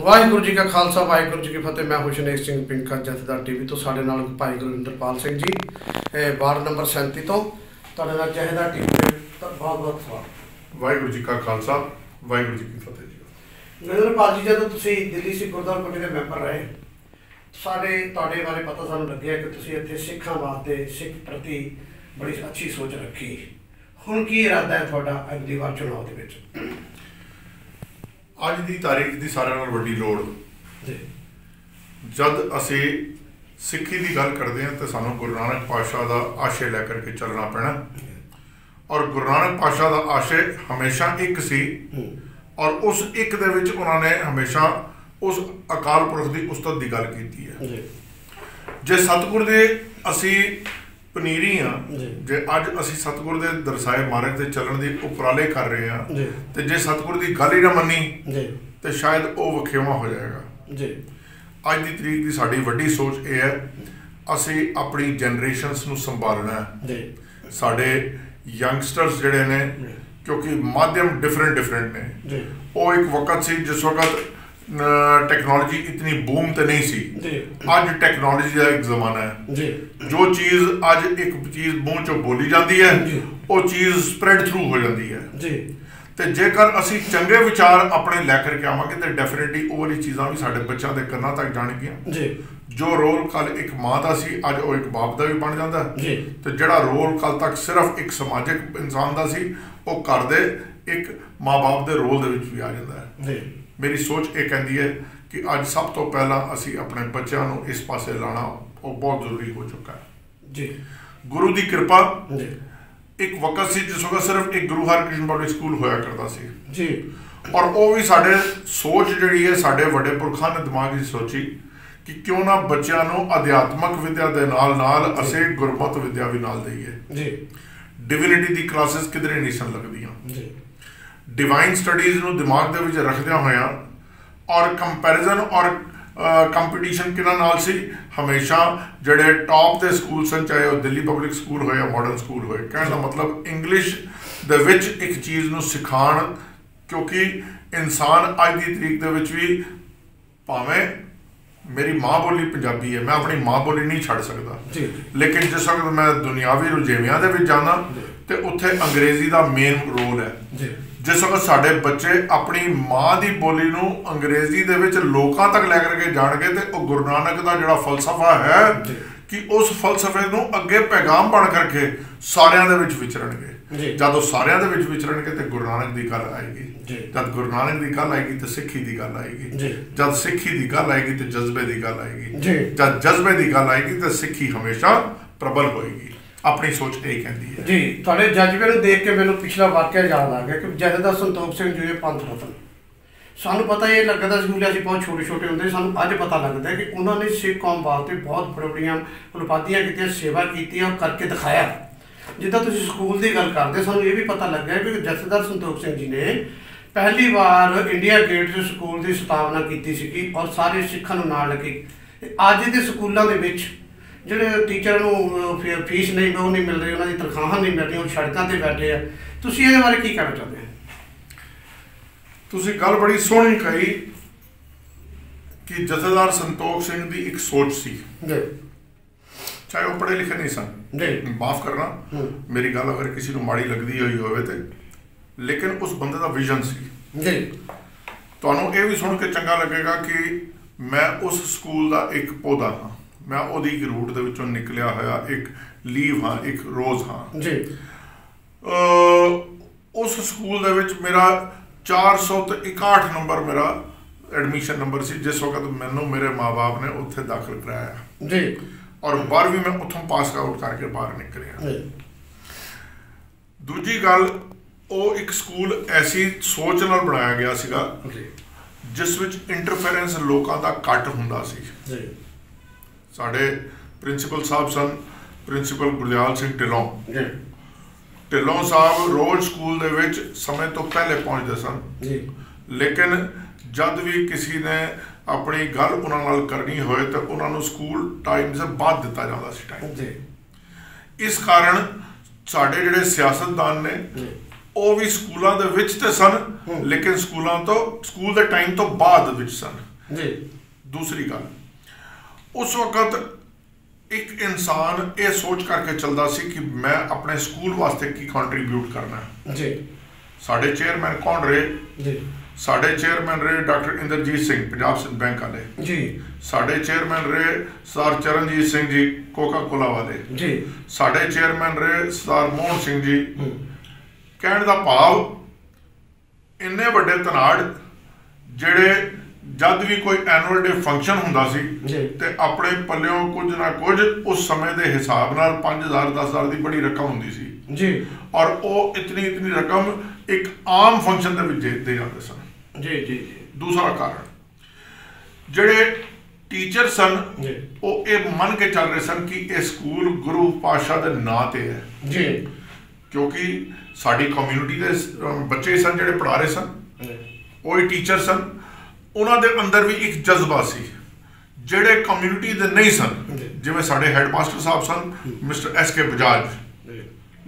वाहिगुरू जी का खालसा वाहिगुरू जी की फतेह। मैं हुशनेक सिंह पिंका जथेदार टीवी तो साढ़े नाल भाई गुरविंदरपाल सिंह जी वार्ड नंबर 37 तो तुहाडे नाल जथेदार टीवी बहुत बहुत स्वागत। वाहिगुरू जी का खालसा वाहिगुरू जी की फतेह जी। गुरविंदरपाल जी जदों तुसीं दिल्ली सिख गुरद्वारा कमेटी के मैंबर रहे साडे तुहाडे बारे पता सानूं लग्गिया कि तुसीं इत्थे सिखां वास्ते सिख प्रति बड़ी अच्छी सोच रखी। हुण की इरादा है तुहाडा अगली बार चुनाव दे विच? अज की तारीख की सारे नाल वड्डी लोड़ जद असी सिक्खी की गल करते हैं तो सानू गुरु नानक पातशाह का आशय लैकर के चलना पैना। और गुरु नानक पातशाह का आशय हमेशा एक सी और उस एक दे विच उन्होंने हमेशा उस अकाल पुरख की उस्तत की गल की है। जे सतगुर दे असी पनीरी हाँ, जे अज असी सतगुर दे दरसाए मार्ग से चलण के उपराले कर रहे हैं तो जे सतगुर की गल ही ना मनी तो शायद वो वखेवा हो जाएगा। अज की तरीक की साड़ी वड्डी सोच ये है असी अपनी जनरेशनस नूं संभालना है। साडे यंगस्टर्स जिहड़े ने क्योंकि माध्यम डिफरेंट ने वो एक वक्त सी जिस वक्त टेक्नोलॉजी इतनी बूम तो नहीं सी। अज टेक्नोलॉजी का एक जमाना है। जो चीज़ अज एक चीज़ मुँह चो बोली जाती है वो चीज़ स्प्रेड थ्रू हो जाती है। तो जेकर असी चंगे विचार अपने लैकर के आवांगे तो डेफिनेटली वो वाली चीज़ां भी साडे बच्चों के कन्नां तक जाणगियां। जो रोल कल एक माँ का सी अज वो एक बाप का भी बन जाता है। तो जिहड़ा रोल कल तक सिर्फ एक समाजिक इंसान का सी वो घर दे एक माँ बाप के रोल दे विच भी आ जाता है। मेरी सोच ये कहती है कि अज सब तो पहला असी अपने बच्चों को इस पासे लाना वो बहुत जरूरी हो चुका है जी। गुरु की कृपा एक वक्त सी जिस वक्त सिर्फ एक गुरु हरकृष्ण पब्लिक स्कूल होया करता सी जी। और वो भी साडे सोच जिहड़ी है साडे वड्डे पुरखां ने दिमाग च सोची कि क्यों ना बच्चों को अध्यात्मक विद्या के नाल नाल असी गुरमत विद्या भी नाल दईए। डिविनिटी की क्लासेस किधरे नहीं सन लगदियां। डिवाइन स्टडीज़ नूं दिमाग दे विच रखदियां होया और कंपैरिजन और कंपीटीशन किहनां नाल सी हमेशा जिहड़े टॉप दे स्कूल सन चाहे वो दिल्ली पब्लिक स्कूल होए या मॉडर्न स्कूल होए कहण दा मतलब इंग्लिश दे विच एक चीज़ नूं सिखाण क्योंकि इंसान अज की तरीक दे विच भी भावें मेरी माँ बोली पंजाबी है मैं अपनी माँ बोली नहीं छड़ सकता लेकिन जिस वक्त मैं दुनियावी रुझेवियां दे विच जाना तो उत्थे अंग्रेजी का मेन रोल है। जिस वक्त साडे बच्चे अपनी माँ की बोली नूं अंग्रेजी दे विच लोकां तक लैकर के जाणगे तो गुरु नानक का जिहड़ा फलसफा है कि उस फलसफे नूं अगे पैगाम बन करके सारियां दे विच विचरणगे। जब सारियां दे विच विचरणगे तो गुरु नानक की गल आएगी। जब गुरु नानक की गल आएगी तो सिक्खी की गल आएगी। जब सिक्खी की गल आएगी तो जज्बे की गल आएगी। जब जज्बे की गल आएगी तो सिक्खी हमेशा प्रबल होएगी। अपनी सोच यही कहती है जी। थोड़े जज्बे को देख के मैंने पिछला वाक्य याद आ गया कि जथेदार संतोख सिंह जी पंथ रतन सानू पता ये लगता स्कूल अभी बहुत छोटे छोटे होंगे सानू अज पता लगता है कि उन्होंने सिख कौम वास्ते बहुत बड़ी बड़िया उपाधियां की सेवा की और करके दिखाया। जिदा तुम स्कूल की गल करते सानू ये भी पता लग गया कि जथेदार संतोख सिंह जी ने पहली बार इंडिया गेट स्कूल की स्थापना की और सारे सिखां नूं नाल लगे। अज के स्कूलों के ਜਿਹੜੇ टीचर फीस नहीं वो नहीं मिल रही उन्होंने तनख्वाह नहीं मिल रही वो सड़कों पर बैठे हैं। तुसीं इहदे बारे की कहना चाहते हैं? तुसीं गल बड़ी सोहनी कही कि जथेदार संतोख सिंह की एक सोच सी चाहे वो पढ़े लिखे नहीं सन माफ़ करना मेरी गल अगर किसी को माड़ी लगती हुई हो तो लेकिन उस बंदे का विजन सी। तुहानूं ये भी सुन के चंगा लगेगा कि मैं उस स्कूल का एक पौधा हाँ मैं ओदी रूट दे विचों निकलिया होया एक लीव हाँ एक रोज़ हाँ जी। उस स्कूल दे विच मेरा 461 नंबर मेरा एडमिशन नंबर सी जिस वक्त मैनू मेरे माँ बाप ने उत्थे दाखिल कराया जी। और 12वीं मैं उत्थों पास आउट करके बाहर निकलिया। दूजी गल वो एक स्कूल ऐसी सोच नाल बनाया गया सीगा जिस विच इंटरफेरेंस लोगों का घट हुंदा सी। साढ़े प्रिंसीपल साहब सन प्रिंसीपल गुरदयाल सिंह ढिल्लों साहब रोज स्कूल दे विच समय तो पहले पहुँचते सन लेकिन जब भी किसी ने अपनी गल उन्हां नाल करनी होए तो उन्होंने स्कूल टाइम से बाद दिता जाता सी टाइम। इस कारण साढ़े जिहड़े सियासतदान ने वो भी स्कूलों दे विच ते सन लेकिन स्कूलों तो स्कूल के टाइम तो बाद विच सन। जी। दूसरी गल, उस वक्त एक इंसान ये सोच करके चलता सी कि मैं अपने स्कूल वास्ते की कंट्रीब्यूट करना है। जी। साढ़े चेयरमैन कौन रहे जी। साढ़े चेयरमैन रहे डॉक्टर इंद्रजीत सिंह पंजाब सिंध बैंक वाले जी। साढ़े चेयरमैन रहे sir Charanjit Singh ji Coca Cola वाले जी। साढ़े चेयरमैन रहे सर मोहन सिंह जी। कहने का भाव इन्ने बड़े धनाड़ जेड़े जद भी कोई एनुअल डे फंक्शन हुंदा सी ते अपने पल्लियों कुछ ना कुछ उस समय के हिसाब नाल 5,000 10,000 की बड़ी रकम हुंदी सी जी। और वो इतनी इतनी रकम एक आम फंक्शन दे विच दे जाते सन। जी। जी। दूसरा कारण जेड़े टीचर सन वो ये मन के चल रहे सन कि ये स्कूल गुरु पातशाह के नां ते है जी। क्योंकि साडी कम्यूनिटी के बच्चे सन जेड़े पढ़ा रहे सन वही टीचर सन, उन्होंने अंदर भी एक जज्बा सी जेड़े कम्यूनिटी दे नहीं सन, जिवें साडे हेडमास्टर साहब सन मिस्टर एस के बजाज,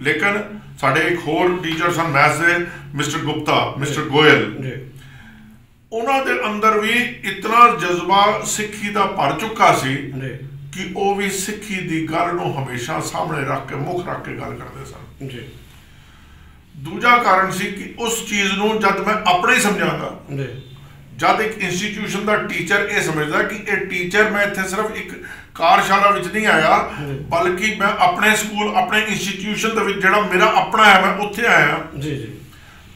लेकिन साडे एक होर टीचर सन मैथ्स दे मिस्टर गुप्ता मिस्टर गोयल, उन्होंने अंदर भी इतना जज्बा सिक्खी का भर चुका सी कि वो भी सिक्खी की गल नूं हमेशा सामने रख के मुख रख के गल करते सन। दूजा कारण सी कि उस चीज़ नूं जद मैं अपने ही समझांगा, जब एक इंस्टीट्यूशन का टीचर ये समझदा कि ये टीचर मैं इत्थे सिर्फ एक कार्यशाला विच नहीं आया बल्कि मैं अपने स्कूल अपने इंस्टीट्यूशन दे विच जिहड़ा मेरा अपना है मैं उत्थे आया जी। जी।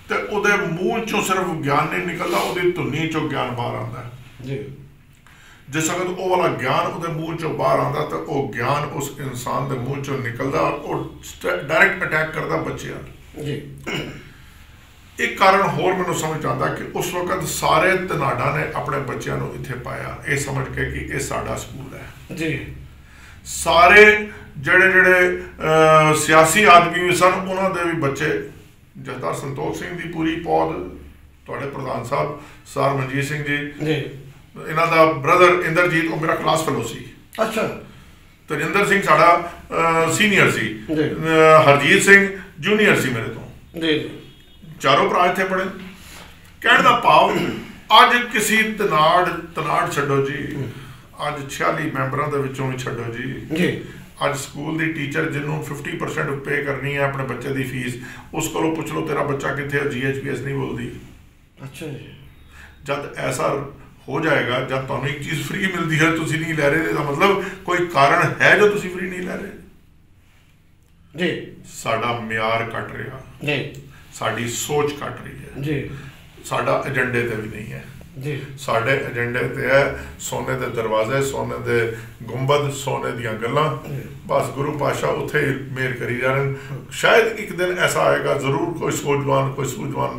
ते उहदे मूँह चों सिर्फ ज्ञान नहीं निकलदा, उहदी धुनी चों ज्ञान बाहर आंदा जी। जिस वक्त वो वाला ज्ञान उहदे मूँह चों बाहर आंदा तो वो ज्ञान उस इंसान दे मूँह चों निकलदा और वो डायरैक्ट अटैक करदा बच्चियां जी। एक कारण होर मैनूं समझ आता कि उस वक्त सारे धनाड़ा ने अपने बच्चों को इत्थे पाया ये समझ के कि ये साडा स्कूल है जी। सारे जेड़े जेड़े सियासी आदमी भी सन उन्होंने भी बच्चे जसदार संतोख सिंह की पूरी पौध, तुहाडे प्रधान साहब सर मनजीत सिंह जी, इन्हां दा ब्रदर इंद्रजीत वो मेरा क्लास फेलो सी। अच्छा। तजिंदर सिंह साडा senior C, Harjeet Singh junior सी मेरे तो जी। चारों भरा इत्थे पढ़े। कहने का भाव अज किसी तनाड़ छड्डो जी, अज 46 मैंबरों के विचों भी छड्डो जी, अज स्कूल की टीचर जिन्हों 50% पे करनी है अपने बच्चे की फीस, उस को पुछ लो तेरा बच्चा कितने GHPS नहीं बोलती। अच्छा जी। जब ऐसा हो जाएगा, जब तुहानूं एक चीज़ फ्री मिलती है तुसीं नहीं लै रहे, इसका मतलब कोई कारण है जो तुसीं फ्री नहीं लै रहे जी। साडा म्यार घट रहा जी, साडी सोच घट रही है जी, साडा एजेंडे ते भी नहीं है जी। साडे एजेंडे ते है सोने के दरवाजे, सोने के गुंबद, सोने दियां गल्लां, बस गुरु पातशाह उत्थे मेहर करी जा रहे। शायद एक दिन ऐसा आएगा जरूर कोई सूझवान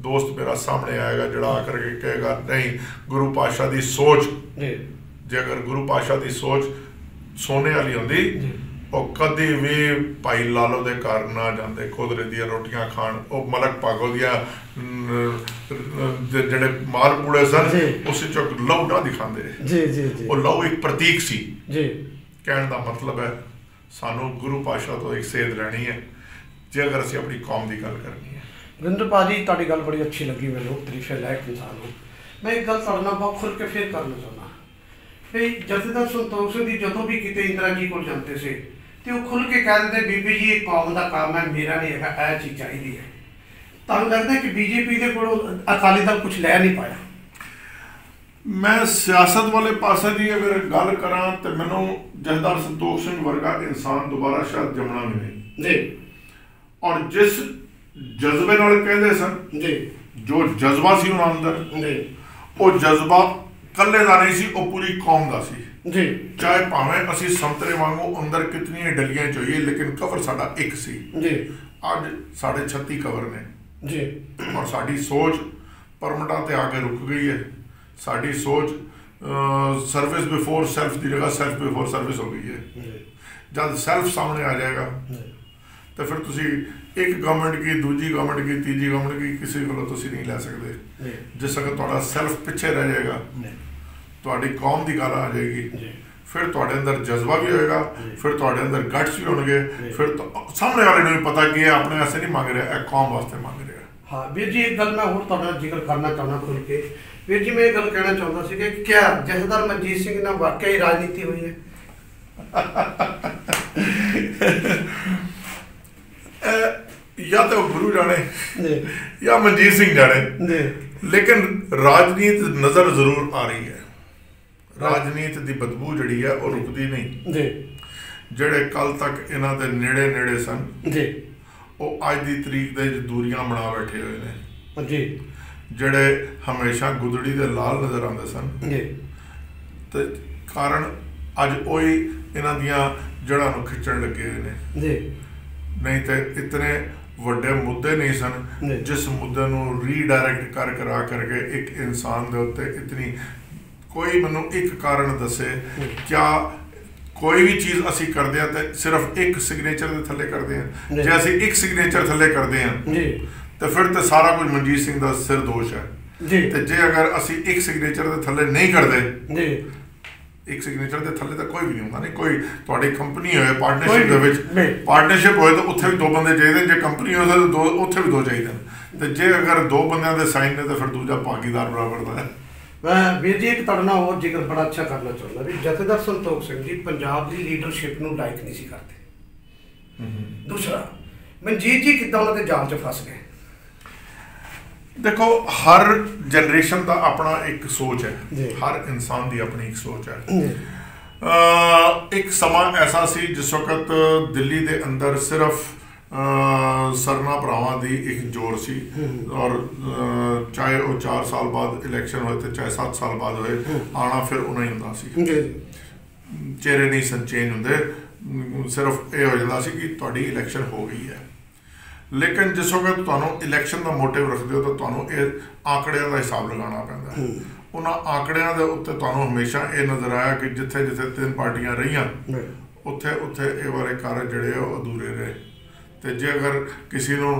दोस्त मेरा सामने आएगा जड़ा आकर के कहेगा नहीं गुरु पातशाह की सोच जे अगर गुरु पातशाह की सोच सोने वाली होंदी वो कदी भी भाई लालो के घर ना जाते खोदरे दियां रोटियां खाण, वो मलक भागो दियां जेड़े मालपूड़े सन उस लहू ना दिखाते जी जी जी। वो लहू एक प्रतीक सी जी। कहने का मतलब है सानू गुरु पातशाह तो एक सेध लैनी है जे अगर असीं अपनी कौम की गल करनी है। गुरिंदर भाजी तुहाडी गल बड़ी अच्छी लगी मैनूं, तरीफे लायक इंसान हो। मैं एक गल तुहाडे नाल बहुत खुल के फिर करना चाहुंदा भी जथेदार संतोख सिंह जी जदों भी किते इंदिरा जी कोल जाते से तो वो खुल के कह देते बीबी जी कौम का काम है मेरा नहीं है, यह चीज़ चाहिए है। तुहानूं लगता है कि बीजेपी के कोलों अकाली दल कुछ लै नहीं पाया? मैं सियासत वाले पासे की अगर गल करा तो मैनूं जथेदार संतोख सिंह वर्गा इंसान दोबारा शायद जमना भी नहीं जी। और जिस जज्बे नाल कहते सन जी, जो जज्बा सी उन्हां अंदर जी, वो जज्बा कल्ले का नहीं सी, वो पूरी कौम का सी जी। चाहे भावें असी संतरे वांगू अंदर कितनी डलियां चाहिए लेकिन कवर साडा एक सी जी। अज साढ़े 36 कवर ने जी। और साडी सोच परमटा ते आके रुक गई है। साडी सोच सर्विस बिफोर सेल्फ की जगह सेल्फ बिफोर सर्विस हो गई है। जब सेल्फ सामने आ जाएगा तो फिर तुसी एक गवर्नमेंट की, दूजी गवर्नमेंट की, तीजी गवर्नमेंट की किसी को तुसी नहीं लै सकते। जिस वक्त तुहाडा सेल्फ पिछे रह जाएगा तुहाडी कौम की गल आ जाएगी, फिर तुहाडे अंदर जज्बा भी होएगा, फिर तुहाडे अंदर गट्स भी होणगे, फिर तो सामने वाले नूं भी पता कि अपने वास्ते नहीं मांग रहा, कौम वास्ते मांग रहा। हाँ वीर जी, एक गल मैं होर तुहाडे नाल जिक्र करना चाहना खुल के। वीर जी, मैं एक गल कहना चाहता सी कि क्या जथेदार मनजीत सिंह नाल वाकई राजनीति हुई है? या तो गुरु जाने या मनजीत सिंह जाने, लेकिन राजनीति नजर जरूर आ रही है। राजनीति की बदबू जी है वो रुकती नहीं। ਜਿਹੜੇ ਕੱਲ ਤੱਕ ਇਹਨਾਂ ਦੇ ਨੇੜੇ ਨੇੜੇ ਸਨ ਜੀ, ਉਹ ਅੱਜ ਦੀ ਤਰੀਕ ਦੇ ਦੂਰੀਆਂ ਬਣਾ ਬੈਠੇ ਹੋਏ ਨੇ ਜੀ। ਜਿਹੜੇ ਹਮੇਸ਼ਾ ਗੁਦੜੀ ਦੇ ਲਾਲ ਨਜ਼ਰ ਆਉਂਦੇ ਸਨ ਜੀ, ਤੇ ਕਾਰਨ ਅੱਜ ਉਹੀ ਇਹਨਾਂ ਦੀਆਂ ਜੜ੍ਹਾਂ ਨੂੰ ਖਿੱਚਣ ਲੱਗੇ ਹੋਏ ਨੇ ਜੀ। ਨਹੀਂ ਤੇ ਇਤਨੇ ਵੱਡੇ ਮੁੱਦੇ ਨਹੀਂ ਸਨ ਜਿਸ ਮੁੱਦੇ ਨੂੰ ਰੀਡਾਇਰੈਕਟ ਕਰਾ ਕਰਕੇ ਇੱਕ ਇਨਸਾਨ ਦੇ ਉੱਤੇ ਇਤਨੀ ਕੋਈ ਮੈਨੂੰ ਇੱਕ ਕਾਰਨ ਦੱਸੇ। ਕਿਆ कोई भी चीज़ असी करते हैं तो सिर्फ एक सिग्नेचर के थले करते हैं? जे असी एक सिग्नेचर थले करते हैं तो फिर तो सारा कुछ मनजीत सिंह का सिर दोष है। तो जे अगर असी एक सिग्नेचर के थले नहीं करते, एक सिग्नेचर के थले तो कोई भी नहीं होता। नहीं कोई थोड़ी कंपनी होए पार्टनरशिप पार्टनरशिप होए तो उत्थे भी दो बंदे चाहिए, जे कंपनी हो तो उत्थे भी दो चाहिए। तो जे अगर दो बंदों के साइन ने तो फिर दूजा भागीदार बराबर का है। मैं वीर जी एक तुहाडे और जिक्र बड़ा अच्छा करना चाਹੁੰਦਾ भी जथेदार संतोख सिंह जी पंजाब की लीडरशिप ਨੂੰ लाइक नहीं सी करते। दूसरा मनजीत जी किद्दां उन्हां दे जाल च फस गए? देखो, हर जनरेशन का अपना एक सोच है, हर इंसान की अपनी एक सोच है। एक समा ऐसा सी जिस वक्त दिल्ली के अंदर सिर्फ सरना भरावां दी एक जोर सी, और चाहे वो 4 साल बाद इलैक्शन होए तो चाहे 7 साल बाद होए, आना फिर उन्हें ही हुंदा सी। चेहरे नहीं सन चेंज हुंदे, सिर्फ ये हो जाता सी कि तुहाडी इलैक्शन हो गई है। लेकिन जिस वक्त तुहानूं इलैक्शन का मोटिव रखते हो तो तुहानूं ये आंकड़ियां का हिसाब लगाना पैंदा है। उन्हां आंकड़ियां दे उत्ते तुहानूं हमेशा ये नज़र आया कि जिथे जिथे 3 पार्टियां रहियां उत्थे उत्थे ये वाले कार्य जिहड़े अधूरे रहे। तो जे अगर किसी को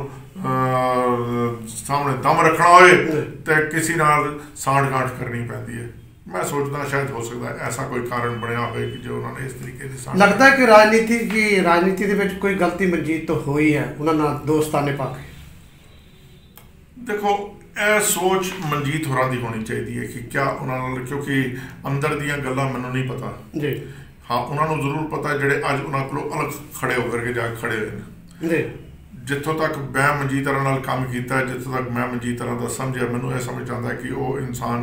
सामने दम रखना होए तो किसी नाल सांठ गांठ करनी पैंदी है। मैं सोचता शायद हो सकता है ऐसा कोई कारण बनया हो कि जो उन्होंने इस तरीके से लगता है कि राजनीति के कोई गलती मनजीत तो हुई है उन्होंने दोस्ताने पाके। देखो, यह सोच मनजीत होरां दी होनी चाहिए कि क्या उन्होंने, क्योंकि अंदर दियां गल्लां मैनूं नहीं पता जी। हाँ, उन्होंने जरूर पता जिहड़े अज उन्होंने को अलग खड़े होकर के जाके खड़े हुए हैं। जितों तक मैं मनजीत होरां नाल काम किया, जितों तक मैं मनजीत होरां दा समझिया, मैनूं यह समझ आता है कि वो इंसान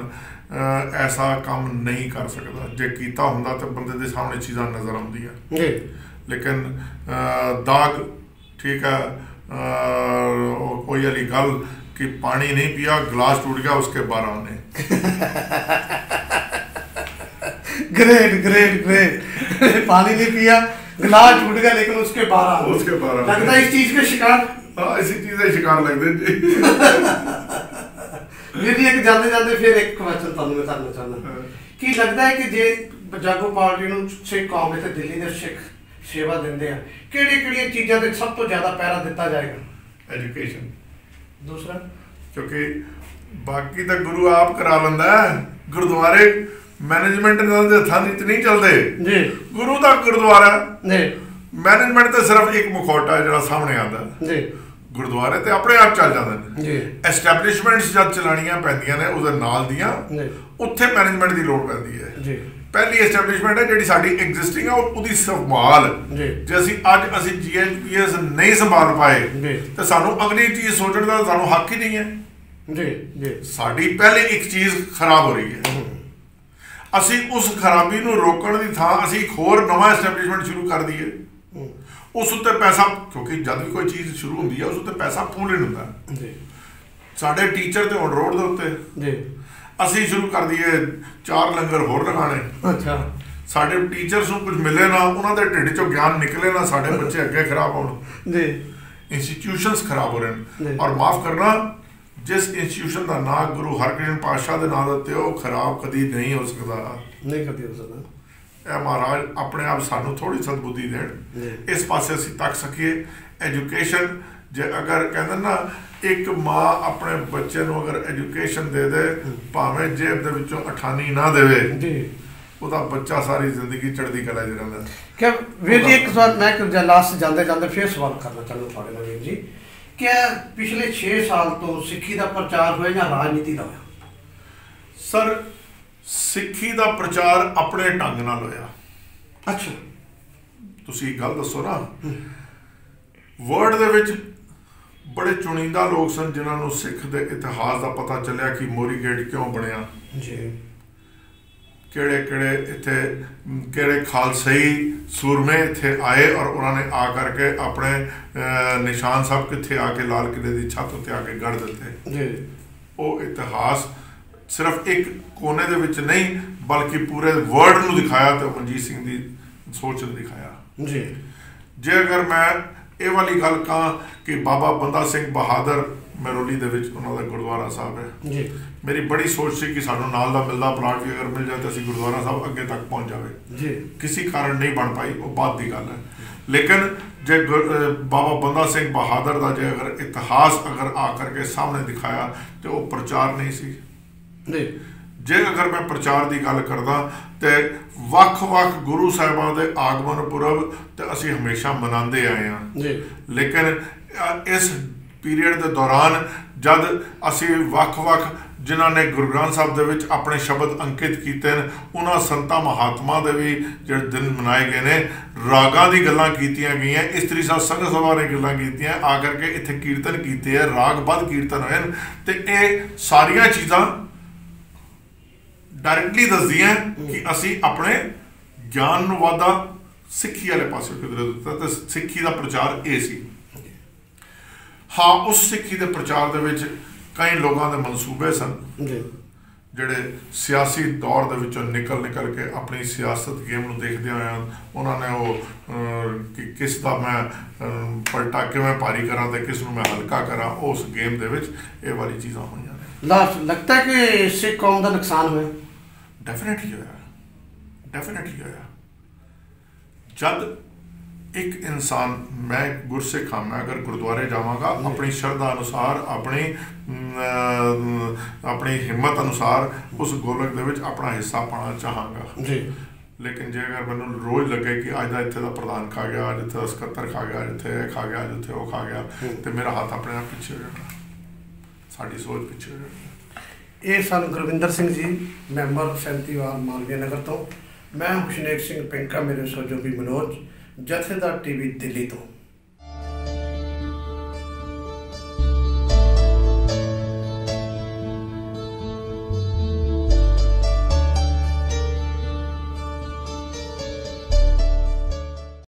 ऐसा काम नहीं कर सकता। जे कीता हुंदा तो बंदे दे सामने चीज़ां नज़र आउंदियां, लेकिन दाग ठीक है। कोई वाली गल कि पानी नहीं पिया गिलास टूट गया उसके 12 आने। Great great great. पानी नहीं पिया गिलास टूट गया लेकिन उसके 12 लगता है इस चीज के शिकार। हाँ, इसी चीज के शिकार लगते जी। मेरी एक जाते जाते फिर एक क्वेश्चन तुहानूं मैं करना चाहना कि लगता है कि जे जागो पार्टी नूं सिख कौम इत्थे दिल्ली दे सिख सेवा दिंदे आ, किहड़ी-किहड़ियां चीज़ां ते सब तो ज़्यादा पैरा दिता जाएगा? एजुकेशन। दूसरा, क्योंकि बाकी तो गुरु आप करा लैंदा है, गुरुद्वारे मैनेजमेंट इन्हां दे हत्थां विच नहीं चलदे जी। गुरु दा गुरुद्वारा जी, मैनेजमेंट तो सिर्फ एक मुखौटा है जिहड़ा सामने आंदा जी। गुरुद्वारे तो अपने आप चल जाते हैं। एस्टैबलिशमेंट्स जब चलानियां पैंदियां ने उहदे नाल दियां उत्थे मैनेजमेंट की लोड़ पैंदी है जी। पहली एस्टैबलिशमेंट है जिहड़ी साडी एग्जिस्टिंग है उसदी संभाल जे असी अज असी GHPS नहीं संभाल पाए तो सानू अगली चीज़ सोचने का सानू हक ही नहीं है जी जी। साडी पहले एक चीज़ खराब हो रही है, असी उस खराबी नूं रोकण दी थां असी एक होर नवां एस्टैबलिशमेंट शुरू कर दईए। उस उत्ते पैसा, क्योंकि जब भी कोई चीज़ शुरू होंदी है उस उत्ते पैसा पूल इन हुंदा। साडे टीचर ते हुण रोड दे उत्ते जी असी शुरू कर दईए 4 लंगर होर लगाने। अच्छा, साडे टीचर्स नूं कुछ मिले ना, उन्हां दे ढिड चों ज्ञान निकले ना, साडे बच्चे अगे खराब होण जी। इंस्टीट्यूशनस खराब हो रहे हैं। और माफ़ करना, जिस इंस्टीट्यूशन का नाम गुरु हरकृष्ण पातशाह के नाम उत्ते वो खराब कभी नहीं हो सकता, नहीं कभी हो सकता। महाराज अपने आप सानू थोड़ी सदबुद्धि देण, इस पासे असीं तक सकीए। एजुकेशन जे अगर कहते ना, एक माँ अपने बच्चे नूं अगर एजुकेशन दे दे, भावें जेब दे विचों अठानी ना देवे, ਉਹਦਾ ਬੱਚਾ ਸਾਰੀ ਜ਼ਿੰਦਗੀ ਚੜ੍ਹਦੀ ਕਲਾ 'ਚ ਰਹਿੰਦਾ। क्या वीर जी एक सवाल मैं लास्ट जाते जाते फिर सवाल करना चाहूँगा थोड़े ਨਾਲ ਵੀਰ जी क्या पिछले 6 साल तो सिੱਖੀ ਦਾ ਪ੍ਰਚਾਰ ਹੋਇਆ ਜਾਂ ਰਾਜਨੀਤੀ ਦਾ ਹੋਇਆ? ਸਰ ਸਿੱਖੀ ਦਾ ਪ੍ਰਚਾਰ ਆਪਣੇ ਢੰਗ ਨਾਲ ਹੋਇਆ। ਅੱਛਾ, ਤੁਸੀਂ ਇੱਕ ਗੱਲ ਦੱਸੋ ਨਾ, ਵਰਲਡ ਦੇ ਵਿੱਚ ਬੜੇ ਚੁਣਿੰਦਾ ਲੋਕ ਸਨ ਜਿਨ੍ਹਾਂ ਨੂੰ ਸਿੱਖ ਦੇ ਇਤਿਹਾਸ ਦਾ ਪਤਾ ਚੱਲਿਆ ਕਿ ਮੋਰੀ ਗੇਟ ਕਿਉਂ ਬਣਿਆ ਜੀ, ਕਿਹੜੇ ਖਾਲਸਾਈ ਸੂਰਮੇ ਇੱਥੇ ਆਏ ਔਰ ਉਹਨਾਂ ਨੇ ਆ ਕਰਕੇ ਆਪਣੇ ਨਿਸ਼ਾਨ ਸਾਹਿਬ ਕਿੱਥੇ ਆ ਕੇ ਲਾਲ ਕਿਲੇ ਦੀ ਛੱਤ ਉੱਤੇ ਆ ਕੇ ਗੜ ਦਿੱਤੇ ਜੀ। ਉਹ ਇਤਿਹਾਸ ਸਿਰਫ ਇੱਕ ਕੋਨੇ ਦੇ ਵਿੱਚ ਨਹੀਂ ਬਲਕਿ ਪੂਰੇ ਵਰਲਡ ਨੂੰ ਦਿਖਾਇਆ ਤੇ ਮਨਜੀਤ ਸਿੰਘ ਦੀ ਸੋਚ ਨੂੰ ਦਿਖਾਇਆ ਜੀ। ਜੇ ਅਗਰ ਮੈਂ ਇਹ ਵਾਲੀ ਗੱਲ ਕਹਾਂ ਕਿ ਬਾਬਾ ਬੰਦਾ ਸਿੰਘ ਬਹਾਦਰ ਮਹਿਰੋਲੀ ਦੇ ਵਿੱਚ ਉਹਨਾਂ ਦਾ ਗੁਰਦੁਆਰਾ ਸਾਹਿਬ ਹੈ ਜੀ, ਮੇਰੀ ਬੜੀ ਸੋਚ ਸੀ ਕਿ ਸਾਨੂੰ ਨਾਲ ਦਾ ਮਿਲਦਾ ਪਲਾਟ ਵੀ ਅਗਰ ਮਿਲ ਜਾਏ ਤਾਂ ਅਸੀਂ ਗੁਰਦੁਆਰਾ ਸਾਹਿਬ ਅੱਗੇ ਤੱਕ ਪਹੁੰਚ ਜਾਵੇ ਜੀ। ਕਿਸੇ ਕਾਰਨ ਨਹੀਂ ਬਣ ਪਾਈ, ਉਹ ਬਾਅਦ ਦੀ ਗੱਲ ਹੈ। ਲੇਕਿਨ ਜੇ ਬਾਬਾ ਬੰਦਾ ਸਿੰਘ ਬਹਾਦਰ ਦਾ ਜੇ ਅਗਰ ਇਤਿਹਾਸ ਅਗਰ ਆ ਕਰਕੇ ਸਾਹਮਣੇ ਦਿਖਾਇਆ ਤੇ ਉਹ ਪ੍ਰਚਾਰ ਨਹੀਂ ਸੀ। ਜੇ ਅਗਰ ਮੈਂ ਪ੍ਰਚਾਰ ਦੀ ਗੱਲ ਕਰਦਾ ਤੇ ਵੱਖ-ਵੱਖ ਗੁਰੂ ਸਾਹਿਬਾਂ ਦੇ ਆਗਮਨ ਪੁਰਬ ਤੇ ਅਸੀਂ ਹਮੇਸ਼ਾ ਮਨਾਉਂਦੇ ਆਏ ਹਾਂ ਜੀ। ਲੇਕਿਨ ਇਸ ਪੀਰੀਅਡ ਦੇ ਦੌਰਾਨ ਜਦ ਅਸੀਂ ਵੱਖ-ਵੱਖ ਜਿਨ੍ਹਾਂ ਨੇ ਗੁਰੂ ਗ੍ਰੰਥ ਸਾਹਿਬ ਦੇ ਵਿੱਚ ਆਪਣੇ ਸ਼ਬਦ ਅੰਕਿਤ ਕੀਤੇ ਨੇ ਉਹਨਾਂ ਸੰਤਾਂ ਮਹਾਤਮਾ ਦੇ ਵੀ ਜਿਹੜੇ ਦਿਨ ਮਨਾਏ ਗਏ ਨੇ, ਰਾਗਾਂ ਦੀ ਗੱਲਾਂ ਕੀਤੀਆਂ ਗਈਆਂ, ਇਸਤਰੀ ਸਾਹਿਬ ਸੰਗਤ ਸਭਾ ਨੇ ਗੱਲਾਂ ਕੀਤੀਆਂ, ਆ ਕਰਕੇ ਇੱਥੇ ਕੀਰਤਨ ਕੀਤੇ ਹੈ, ਰਾਗਬੱਧ ਕੀਰਤਨ ਹੋਏ ਨੇ ਤੇ ਇਹ ਸਾਰੀਆਂ ਚੀਜ਼ਾਂ ਡਾਇਰੈਕਟਲੀ ਦੱਸਦੀਆਂ ਕਿ ਅਸੀਂ ਆਪਣੇ ਗਿਆਨ ਨੂੰ ਵਾਧਾ ਸਿੱਖੀ ਵਾਲੇ ਪਾਸੇ ਕਿਧਰੇ ਦਿੱਤਾ ਤੇ ਸਿੱਖੀ ਦਾ ਪ੍ਰਚਾਰ ਇਹ ਸੀ। ਹਾਂ, ਉਸ ਸਿੱਖੀ ਦੇ ਪ੍ਰਚਾਰ ਦੇ ਵਿੱਚ ਕਈ ਲੋਕਾਂ ਦੇ ਮਨਸੂਬੇ ਸਨ ਜਿਹੜੇ ਸਿਆਸੀ ਦੌਰ ਦੇ ਵਿੱਚੋਂ ਨਿਕਲ ਕੇ ਆਪਣੀ ਸਿਆਸਤ ਗੇਮ ਨੂੰ ਦੇਖਦੇ ਹੋਏ ਉਹਨਾਂ ਨੇ ਉਹ ਕਿ ਕਿਸ ਦਾ ਮੈਂ ਪਲਟਾ ਕਿਵੇਂ ਭਾਰੀ ਕਰਾਂ ਤੇ ਕਿਸ ਨੂੰ ਮੈਂ ਹਲਕਾ ਕਰਾਂ, ਉਸ ਗੇਮ ਦੇ ਵਿੱਚ ਇਹ ਵਾਲੀ ਚੀਜ਼ਾਂ ਹੋਈਆਂ ਨੇ। ਲੱਗਦਾ ਕਿ ਸਿੱਖ ਕੌਮ ਦਾ ਨੁਕਸਾਨ ਹੋਇਆ? ਡੈਫੀਨੇਟਲੀ ਹੋਇਆ। ਜਦ ਇੱਕ ਇਨਸਾਨ, ਮੈਂ ਗੁਰਸਿੱਖ ਹਾਂ, ਮੈਂ ਅਗਰ ਗੁਰਦੁਆਰੇ ਜਾਵਾਂਗਾ ਆਪਣੀ ਸ਼ਰਧਾ ਅਨੁਸਾਰ ਆਪਣੀ ਹਿੰਮਤ ਅਨੁਸਾਰ ਉਸ ਗੋਲਕ ਦੇ ਵਿੱਚ ਆਪਣਾ ਹਿੱਸਾ ਪਾਉਣਾ ਚਾਹਾਂਗਾ ਜੀ। ਲੇਕਿਨ ਜੇ ਅਗਰ ਮੈਨੂੰ ਰੋਜ਼ ਲੱਗੇ ਕਿ ਅੱਜ ਦਾ ਇੱਥੇ ਦਾ ਪ੍ਰਧਾਨ ਖਾ ਗਿਆ, ਅੱਜ ਇੱਥੇ ਦਾ ਸਕੱਤਰ ਖਾ ਗਿਆ, ਜਿੱਥੇ ਇਹ ਖਾ ਗਿਆ, ਜਿੱਥੇ ਉਹ ਖਾ ਗਿਆ, ਤੇ ਮੇਰਾ ਹੱਥ ਆਪਣੇ ਆਪ ਪਿੱਛੇ ਹੋ ਜਾਣਾ, ਸਾਡੀ ਸੋਚ ਪਿੱਛੇ ਹੋ ਜਾਣੀ। ਇਹ ਸਨ ਗੁਰਵਿੰਦਰ ਸਿੰਘ ਜੀ, ਮੈਂਬਰ ਸੈਂਤੀ ਵਾਰ ਮਾਲਵੀਆ ਨਗਰ ਤੋਂ। ਮੈਂ ਹੁਸ਼ਨੇਕ ਸਿੰਘ ਪਿੰਕਾ, ਮੇਰੇ ਸਹਿਯੋਗੀ ਮਨੋਜ, ਜਥੇਦਾਰ TV ਦਿੱਲੀ ਤੋਂ।